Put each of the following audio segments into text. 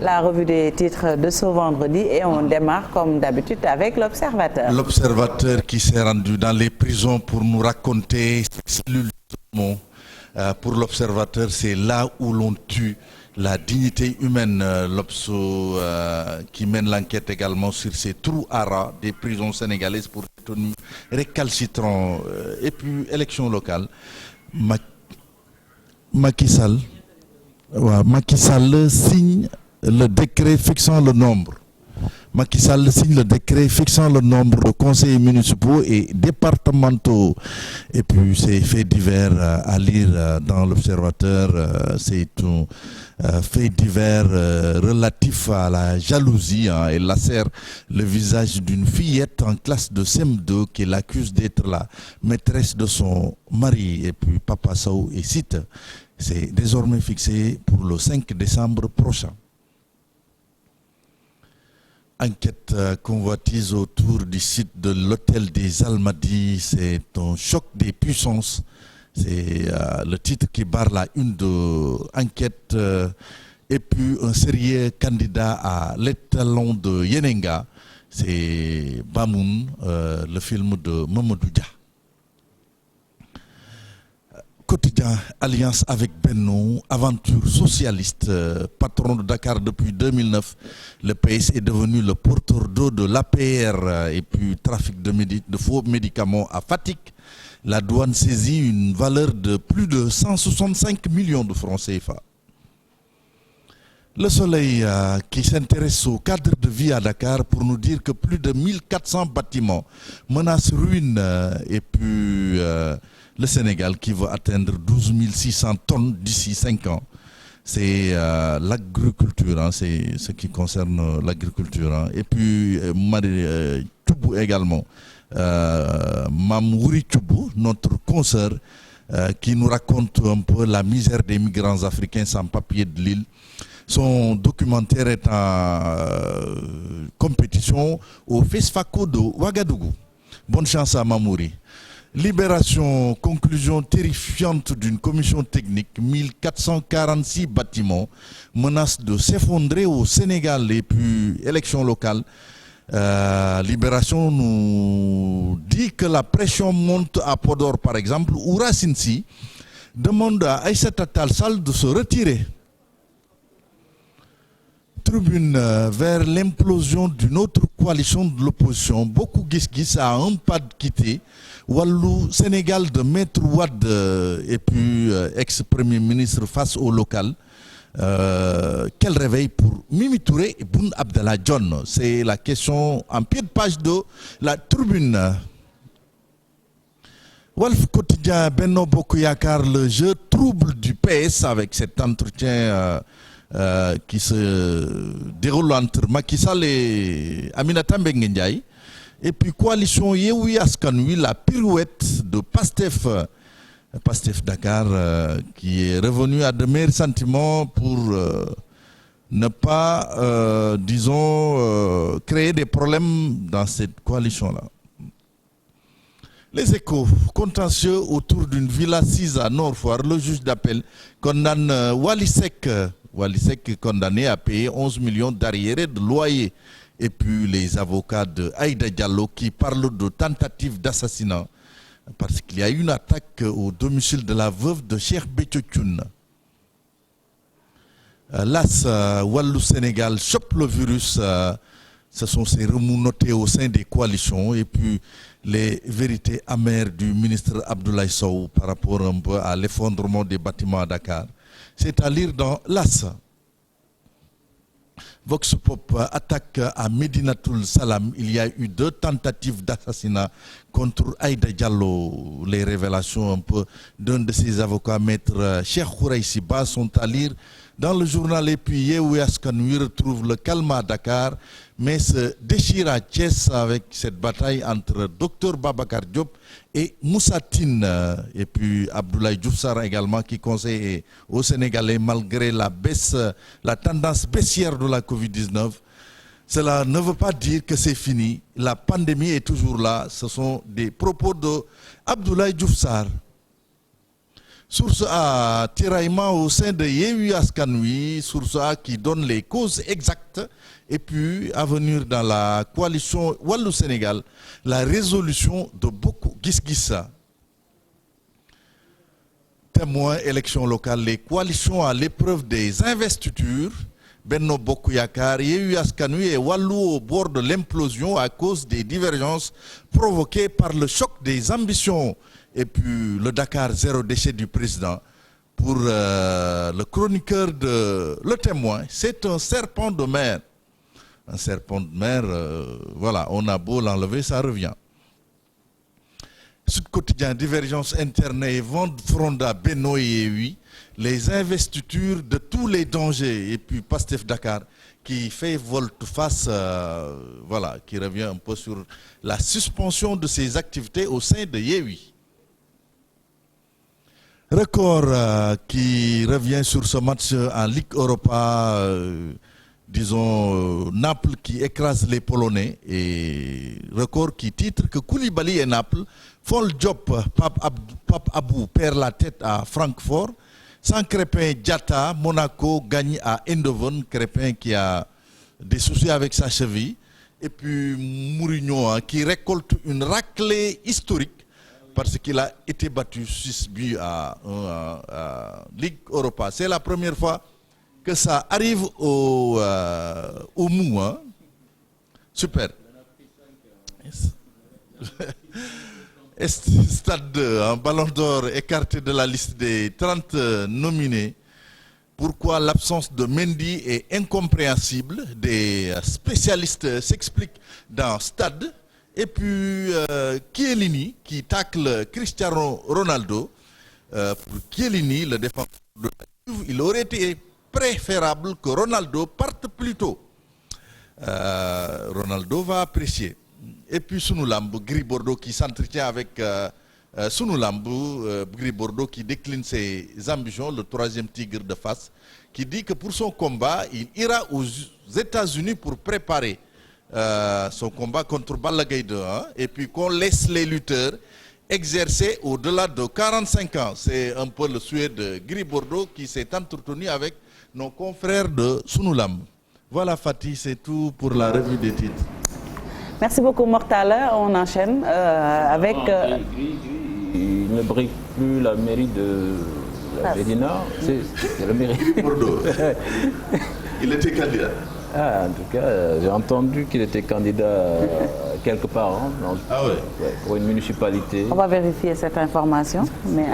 la revue des titres de ce vendredi et on démarre comme d'habitude avec l'Observateur. L'Observateur qui s'est rendu dans les prisons pour nous raconter ces cellules pour l'Observateur, c'est là où l'on tue la dignité humaine. L'Obso qui mène l'enquête également sur ces trous à rats des prisons sénégalaises pour détenus récalcitrants. Et puis, élection locale. Macky Sall signe le décret fixant le nombre. Macky Sall signe le décret fixant le nombre de conseillers municipaux et départementaux. Et puis ces faits divers à lire dans l'Observateur, c'est un fait divers relatif à la jalousie. Elle lacère le visage d'une fillette en classe de CM2 qui l'accuse d'être la maîtresse de son mari. Et puis Papa Sow et cite, c'est désormais fixé pour le 5 décembre prochain. Enquête convoitise autour du site de l'hôtel des Almadies, c'est un choc des puissances. C'est le titre qui barre la une de enquête. Et puis un sérieux candidat à l'étalon de Yenenga, c'est Bamoun, le film de Mamadou Dia. Quotidien, alliance avec Benno, aventure socialiste, patron de Dakar depuis 2009. Le PS est devenu le porteur d'eau de l'APR et puis trafic de faux médicaments à Fatick. La douane saisit une valeur de plus de 165 millions de francs CFA. Le Soleil qui s'intéresse au cadre de vie à Dakar pour nous dire que plus de 1400 bâtiments menacent ruine et puis le Sénégal qui va atteindre 12 600 tonnes d'ici 5 ans. C'est l'agriculture, c'est ce qui concerne l'agriculture. Et puis Toubou également, Mamouri Toubou, notre consoeur, qui nous raconte un peu la misère des migrants africains sans papier de l'île. Son documentaire est en compétition au FESFACO de Ouagadougou. Bonne chance à Mamouri. Libération, conclusion terrifiante d'une commission technique, 1446 bâtiments menacent de s'effondrer au Sénégal et puis élection locale. Libération nous dit que la pression monte à Podor par exemple, où Racine Sy demande à Aïssata Tall Sall de se retirer. Tribune vers l'implosion d'une autre coalition de l'opposition. Beaucoup gis à un pas de quitter. Wallou, Sénégal de Maître Wade et puis ex-premier ministre face au local. Quel réveil pour Mimi Touré et Boun Abdallah Dionne? C'est la question en pied de page de la Tribune. Walf Quotidien, Benno Bokk Yakaar, le jeu trouble du PS avec cet entretien qui se déroule entre Macky Sall et Aminata Mbengue Ndiaye. Et puis coalition Yewwi Askan Wi, la pirouette de Pastef Dakar qui est revenu à de meilleurs sentiments pour ne pas, créer des problèmes dans cette coalition-là. Les Échos, contentieux autour d'une villa assise à Nord-Foire, le juge d'appel condamne Wally Seck condamné à payer 11 millions d'arriérés de loyer. Et puis les avocats de Aïda Diallo qui parlent de tentative d'assassinat parce qu'il y a eu une attaque au domicile de la veuve de Cheikh Béthio Thioune. L'AS Wallou Sénégal chope le virus. Ce sont ces remous notés au sein des coalitions et puis les vérités amères du ministre Abdoulaye Sow par rapport un peu à l'effondrement des bâtiments à Dakar. C'est à lire dans l'AS. Vox Pop attaque à Médinatoul Salam. Il y a eu 2 tentatives d'assassinat contre Aïda Diallo. Les révélations un peu d'un de ses avocats, maître Cheikh Khouraïssi Ba, sont à lire dans le journal. Et puis Yewwi Askan Wi retrouve le calme à Dakar, mais se déchire à Thiès avec cette bataille entre Dr Babacar Diop et Moussa Tine. Et puis Abdoulaye Diouf Sarr également qui conseille aux Sénégalais malgré la tendance baissière de la Covid-19. Cela ne veut pas dire que c'est fini. La pandémie est toujours là. Ce sont des propos de Abdoulaye Diouf Sarr. Source A, tiraillement au sein de Yewwi Askan Wi, source A qui donne les causes exactes et puis à venir dans la coalition Wallu Sénégal, la résolution de beaucoup Gis-Gissa. Témoin, élection locale, les coalitions à l'épreuve des investitures, Benno Bokk Yakaar, Yewwi Askan Wi et Wallu au bord de l'implosion à cause des divergences provoquées par le choc des ambitions. Et puis le Dakar zéro déchet du président. Pour le chroniqueur de Le Témoin, c'est un serpent de mer. Un serpent de mer, voilà, on a beau l'enlever, ça revient. Sud Quotidien, divergence interne et vent fronda Benno et Yewwi, les investitures de tous les dangers. Et puis Pastef Dakar qui fait volte-face, voilà, qui revient un peu sur la suspension de ses activités au sein de Yewwi. Record qui revient sur ce match en Ligue Europa, disons Naples qui écrase les Polonais et Record qui titre que Koulibaly et Naples font le job. Pape Abou perd la tête à Francfort. Sans Crépin, Diatta, Monaco gagne à Eindhoven. Crépin qui a des soucis avec sa cheville. Et puis Mourinho qui récolte une raclée historique parce qu'il a été battu 6 buts à Ligue Europa. C'est la première fois que ça arrive au Mou. Hein? Super. Stade 2, un ballon d'or écarté de la liste des 30 nominés. Pourquoi l'absence de Mendy est incompréhensible? Des spécialistes s'expliquent dans Stade. Et puis Chiellini qui tacle Cristiano Ronaldo. Pour Chiellini, le défenseur de la Juve, il aurait été préférable que Ronaldo parte plus tôt. Ronaldo va apprécier. Et puis Sunu Lamb, Gris Bordeaux qui s'entretient avec Sunu Lamb, Gris Bordeaux qui décline ses ambitions, le troisième tigre de face, qui dit que pour son combat, il ira aux États-Unis pour préparer son combat contre Balla Gaye 2, hein, et puis qu'on laisse les lutteurs exercer au-delà de 45 ans. C'est un peu le souhait de Gris Bordeaux qui s'est entretenu avec nos confrères de Sunu Lamb. Voilà Fatih, c'est tout pour la revue des titres. Merci beaucoup Mortala, on enchaîne avec... Il ne brigue plus la mairie de la Médina, c'est la mairie. Bordeaux. Il était candidat. Ah, en tout cas, j'ai entendu qu'il était candidat quelque part, hein, pour une municipalité. On va vérifier cette information, mais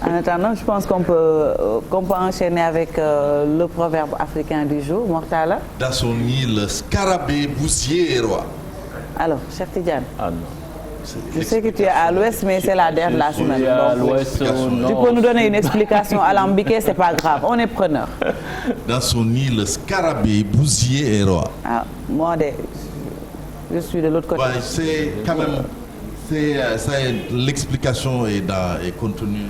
en attendant, je pense qu'on peut enchaîner avec le proverbe africain du jour, Mortala. Dans son île, scarabée, bousier et roi. Alors, Cheikh Tidiane. Ah non. Je sais que tu es à l'ouest, mais c'est la dernière de la semaine. À l'ouest, tu peux nous donner une explication alambiquée, c'est pas grave, on est preneur. Dans son île, scarabée, bousier et roi. Ah, moi, je suis de l'autre côté. Ouais, c'est quand même, l'explication est contenue.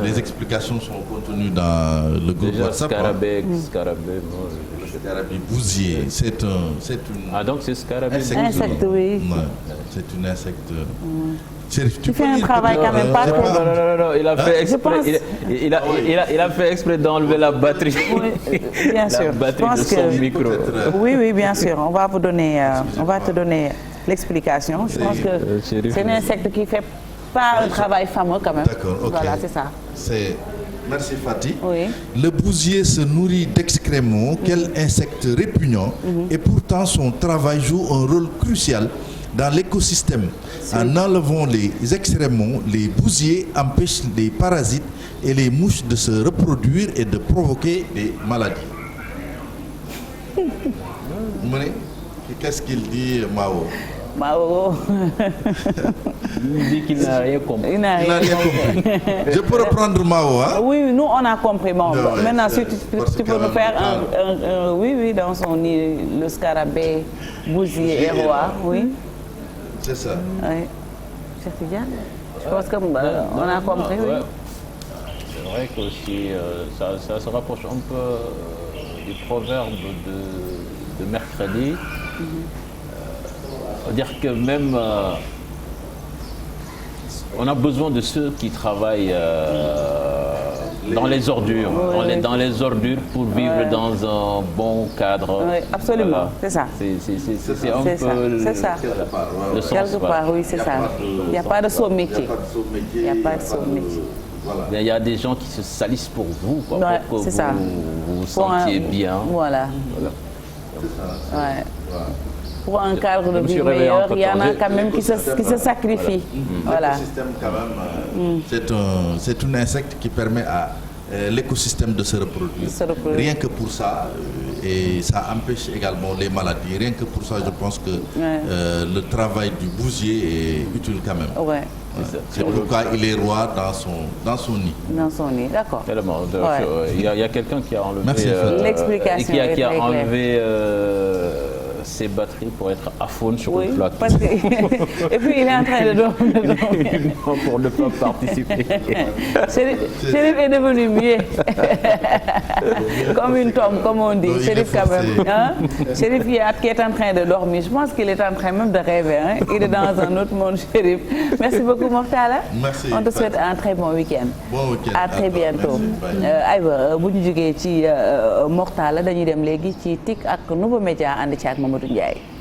Les explications sont contenues dans le groupe déjà, WhatsApp. Scarabée, Scarabée, bousier, c'est une... Ah donc c'est scarabée. Insecte, oui. Ouais, c'est une insecte. Tu fais un travail quand même pas Non, il a fait exprès. Il a fait exprès d'enlever la batterie. Oui, bien sûr. La batterie de son micro. Oui, bien sûr. On va te donner l'explication. Je pense que c'est un insecte qui fait pas un travail fameux quand même. D'accord, ok. Voilà, c'est ça. Merci Fatih. Oui. Le bousier se nourrit d'excréments, quel insecte répugnant, et pourtant son travail joue un rôle crucial dans l'écosystème. En enlevant les excréments, les bousiers empêchent les parasites et les mouches de se reproduire et de provoquer des maladies. Qu'est-ce qu'il dit, Mao? Mao. Il dit qu'il n'a rien compris. Il n'a rien compris. Je peux reprendre Mao, hein? Oui, nous on a compris. Bon, ouais, maintenant, si tu peux nous faire oui, dans son île, le scarabée, bousier et roi, oui. C'est ça. Oui. Cheikh Tidiane, je pense qu'on a compris, oui. C'est vrai que aussi, ça se rapproche un peu du proverbe de mercredi. On va dire que même on a besoin de ceux qui travaillent dans les ordures, dans les ordures pour vivre dans un bon cadre. Oui, absolument, voilà. C'est ça. C'est un peu c'est ça. Le sens. Quelque part, oui, c'est ça. Il n'y a pas de saut métier. Il n'y a pas de saut métier. Voilà. Il y a des gens qui se salissent pour vous, quoi, ouais, pour que vous vous sentiez bien. Voilà. Ouais. Pour un cadre de vie meilleur, il y en a quand même qui se sacrifient. Voilà. L'écosystème, quand même, c'est un insecte qui permet à l'écosystème de se reproduire. Rien que pour ça, et ça empêche également les maladies. Rien que pour ça, je pense que le travail du bousier est utile quand même. Ouais. C'est pourquoi il est roi dans son nid. Dans son nid, d'accord. Il y a quelqu'un qui a enlevé l'explication qui a enlevé ses batteries pour être à faune sur le plateau. Parce que... Et puis il est en train de dormir. Pour ne pas participer. Chérif est devenu muet. Comme une tombe, comme on dit. Chérif quand même. Hein? Chérif qui est en train de dormir. Je pense qu'il est en train même de rêver. Hein? Il est dans un autre monde, Chérif. Merci beaucoup, Mortala. Merci. On te souhaite un très bon week-end. Bon week-end. À très bientôt. aywa bu ñu jógee ci Mortala dañuy dem léegi ci TIC ak Nouveau Média ànd ci ak Mamadou Ndiaye.